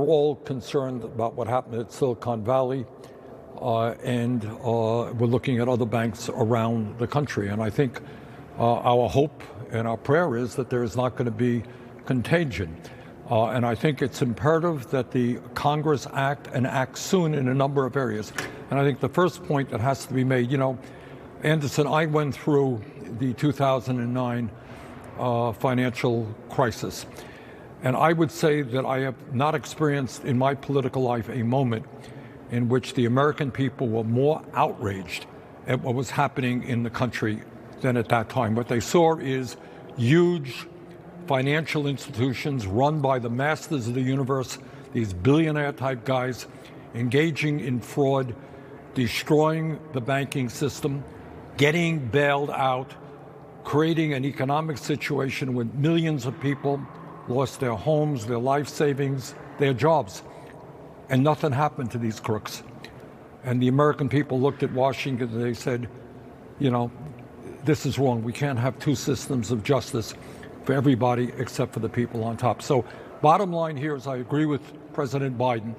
all concerned about what happened at Silicon Valley, and we're looking at other banks around the country. And I think our hope and our prayer is that there is not going to be contagion. And I think it's imperative that the Congress act and act soon in a number of areas. And I think the first point that has to be made, Anderson, I went through the 2009 financial crisis. And I would say that I have not experienced in my political life a moment in which the American people were more outraged at what was happening in the country than at that time. What they saw is huge financial institutions run by the masters of the universe, these billionaire-type guys, engaging in fraud, destroying the banking system, getting bailed out, creating an economic situation where millions of people lost their homes, their life savings, their jobs. And nothing happened to these crooks. And the American people looked at Washington and they said, this is wrong. We can't have two systems of justice for everybody except for the people on top. So bottom line here is I agree with President Biden,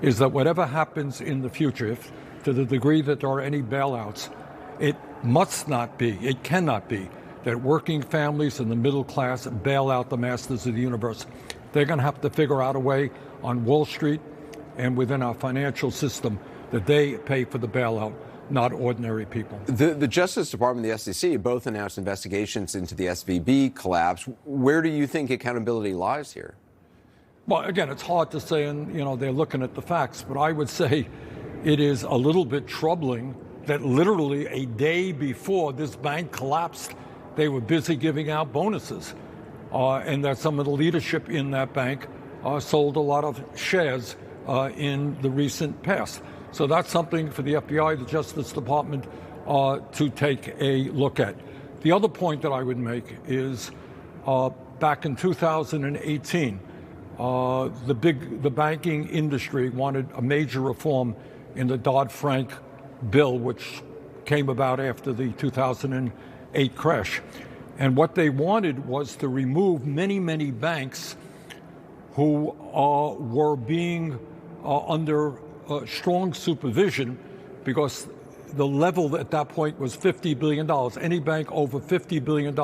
is that whatever happens in the future, if to the degree that there are any bailouts, it must not be, it cannot be, that working families and the middle class bail out the masters of the universe. They're going to have to figure out a way on Wall Street and within our financial system that they pay for the bailout, not ordinary people. The Justice Department and the SEC both announced investigations into the SVB collapse. Where do you think accountability lies here? Well, again, it's hard to say, and they're looking at the facts, but I would say it is a little bit troubling that literally a day before this bank collapsed, they were busy giving out bonuses, and that some of the leadership in that bank sold a lot of shares in the recent past. So that's something for the FBI, the Justice Department, to take a look at. The other point that I would make is back in 2018, the banking industry wanted a major reform in the Dodd-Frank bill, which came about after the 2008 crash. And what they wanted was to remove many, many banks who were being under strong supervision, because the level at that point was $50 billion. Any bank over $50 billion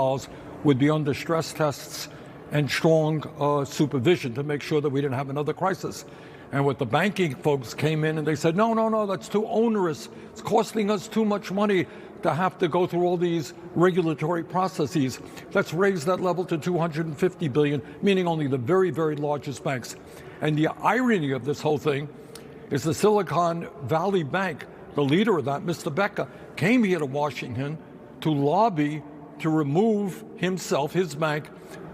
would be under stress tests and strong supervision to make sure that we didn't have another crisis. And what the banking folks came in and they said, no, that's too onerous. It's costing us too much money to have to go through all these regulatory processes. Let's raise that level to $250 billion, meaning only the very, very largest banks. And the irony of this whole thing is the Silicon Valley Bank, the leader of that, Mr. Becker, came here to Washington to lobby to remove himself, his bank,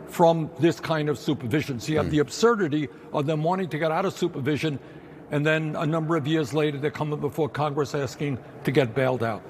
from this kind of supervision. So you have the absurdity of them wanting to get out of supervision, and then a number of years later they're coming before Congress asking to get bailed out.